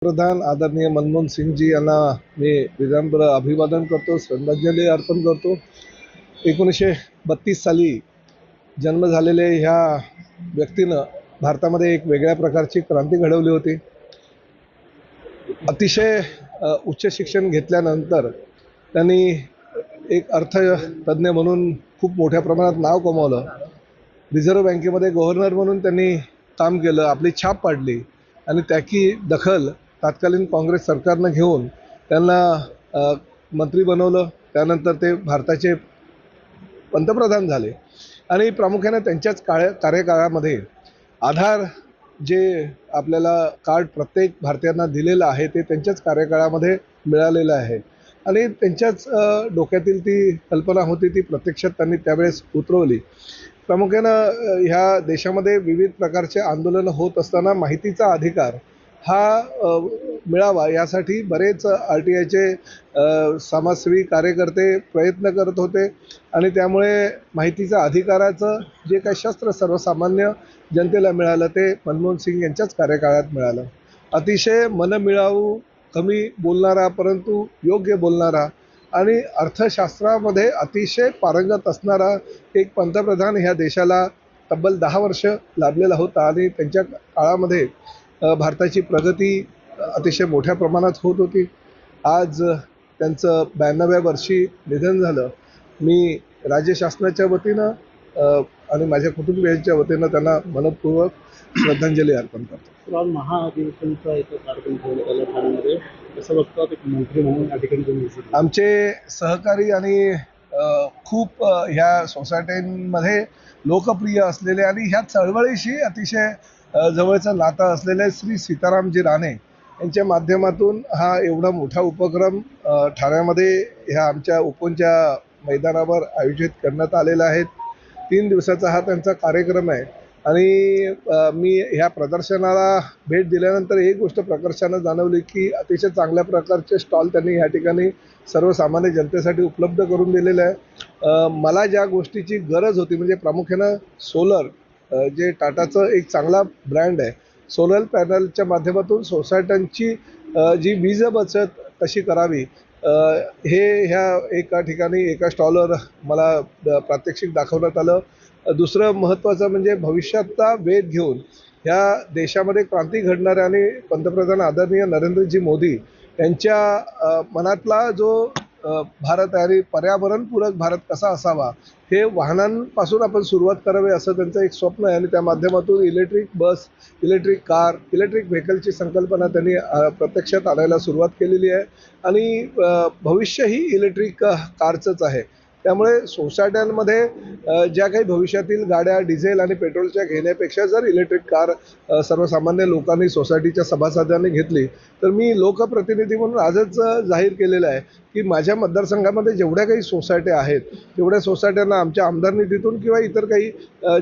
प्रधान आदरणीय मनमोहन सिंगजी यांना मी विनम्र अभिवादन करतो, श्रद्धांजली अर्पण करतो। 1932 साली जन्म झालेले ह्या व्यक्तीनं भारतामध्ये एक वेगळ्या प्रकारची क्रांती घडवली होती। अतिशय उच्च शिक्षण घेतल्यानंतर त्यांनी एक अर्थतज्ञ म्हणून खूप मोठ्या प्रमाणात नाव कमावलं। रिझर्व्ह बँकेमध्ये गव्हर्नर म्हणून त्यांनी काम केलं, आपली छाप पाडली आणि त्याची दखल तत्कालीन काँग्रेस सरकारनं घेऊन त्यांना मंत्री बनवलं। त्यानंतर ते भारताचे पंतप्रधान झाले आणि प्रामुख्याने त्यांच्याच कार्यकाळामध्ये आधार जे आपल्याला कार्ड प्रत्येक भारतीयांना दिलेलं आहे ते त्यांच्याच कार्यकाळामध्ये मिळालेलं आहे आणि त्यांच्याच डोक्यातील ती कल्पना होती ती प्रत्यक्षात त्यांनी त्यावेळेस उतरवली। प्रामुख्यानं ह्या देशामध्ये विविध प्रकारचे आंदोलनं होत असताना माहितीचा अधिकार हा मिळावा यासाठी बरेच RTIचे समाजसेवी कार्यकर्ते प्रयत्न करत होते आणि त्यामुळे माहितीचा अधिकाराचं जे काही शस्त्र सर्वसामान्य जनतेला मिळालं ते मनमोहन सिंग यांच्याच कार्यकाळात मिळालं। अतिशय मनमिळावू, कमी बोलणारा परंतु योग्य बोलणारा आणि अर्थशास्त्रामध्ये अतिशय पारंगत असणारा एक पंतप्रधान ह्या देशाला तब्बल 10 वर्ष लाभलेला होता आणि त्यांच्या काळामध्ये भारताची प्रगती अतिशय मोठ्या प्रमाणात होत होती। आज त्यांचं 92व्या वर्षी निधन झालं। मी राज्य शासनाच्या वतीनं आणि माझ्या कुटुंबियांच्या वतीनं त्यांना मनपूर्वक श्रद्धांजली अर्पण करतो। आज महाअधिवेशनाचा एक कार्यक्रम ठेवण्यात आला ठाण्यामध्ये, असं बघतात एक मंत्री म्हणून या ठिकाणी आमचे सहकारी आणि खूप ह्या सोसायटीमध्ये लोकप्रिय असलेले आणि ह्या चळवळीशी अतिशय जवळचं नातं असलेले श्री सीतारामजी राणे यांच्या माध्यमातून हा एवढा मोठा उपक्रम ठाण्यामध्ये ह्या आमच्या उपवनच्या मैदानावर आयोजित करण्यात आलेला आहे। 3 दिवसाचा हा त्यांचा कार्यक्रम आहे आणि मी ह्या प्रदर्शनाला भेट दिल्यानंतर एक गोष्ट प्रकर्षानं जाणवली की अतिशय चांगल्या प्रकारचे स्टॉल त्यांनी ह्या ठिकाणी सर्वसामान्य जनतेसाठी उपलब्ध करून दिलेलं आहे। मला ज्या गोष्टीची गरज होती म्हणजे प्रामुख्यानं सोलर, जे टाटाचं एक चांगला ब्रँड आहे, सोलर पॅनलच्या माध्यमातून सोसायट्यांची जी वीज बचत कशी करावी हे ह्या एका ठिकाणी एका स्टॉलवर मला प्रात्यक्षिक दाखवण्यात आलं। दुसरं महत्त्वाचं म्हणजे भविष्याचा वेध घेऊन ह्या देशामध्ये क्रांती घडणाऱ्या आणि पंतप्रधान आदरणीय नरेंद्रजी मोदी यांच्या मनातला जो भारत आहे आणि पर्यावरणपूरक भारत कसा असावा हे वाहनांपासून आपण सुरुवात करावी असं त्यांचं एक स्वप्न आहे आणि त्या माध्यमातून electric bus, electric car, electric व्हेकलची संकल्पना त्यांनी प्रत्यक्षात आणायला सुरुवात केलेली आहे आणि भविष्यही इलेक्ट्रिक कारचंच आहे। त्यामुळे सोसायट्यांमध्ये ज्या काही भविष्यातील गाड्या डिझेल आणि पेट्रोलच्या घेण्यापेक्षा जर इलेक्ट्रिक कार सर्वसामान्य लोकांनी सोसायटीच्या सभासदांनी घेतली तर मी लोकप्रतिनिधी म्हणून आजच जाहीर केलेलं आहे की माझ्या मतदारसंघामध्ये जेवढ्या काही सोसायट्या आहेत तेवढ्या सोसायट्यांना आमच्या आमदार निधीतून किंवा इतर काही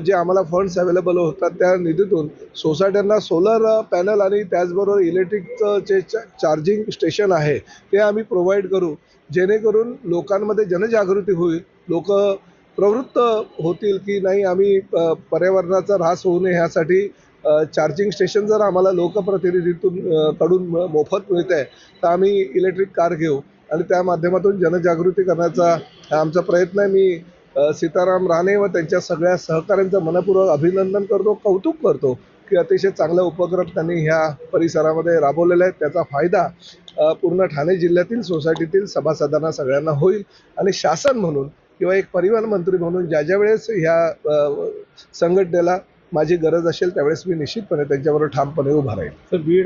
जे आम्हाला फंड्स अवेलेबल होतात त्या निधीतून सोसायट्यांना सोलर पॅनल आणि त्याचबरोबर इलेक्ट्रिकचं जे चार्जिंग स्टेशन आहे ते आम्ही प्रोव्हाइड करू, जेणेकरून लोकांमध्ये जनजागृती होईल, लोक प्रवृत्त होतील की नाही आम्ही पर्यावरणाचा ऱ्हास होऊ नये ह्यासाठी चार्जिंग स्टेशन जर आम्हाला लोकप्रतिनिधीतून कडून मोफत मिळत आहे तर आम्ही इलेक्ट्रिक कार घेऊ आणि त्या माध्यमातून जनजागृती करण्याचा आमचा प्रयत्न आहे। मी सीताराम राणे व त्यांच्या सगळ्या सहकाऱ्यांचं मनपूर्वक अभिनंदन करतो, कौतुक करतो की अतिशय चांगला उपक्रम त्यांनी ह्या परिसरामध्ये राबवलेला आहे। त्याचा फायदा पूर्ण ठाणे जिल्ह्यातील सोसायटीतील सभासदांना सगळ्यांना होईल आणि शासन म्हणून किंवा एक परिवहन मंत्री म्हणून ज्या वेळेस ह्या संघटनेला माझी गरज असेल त्यावेळेस मी निश्चितपणे त्यांच्याबरोबर ठामपणे उभा राहील।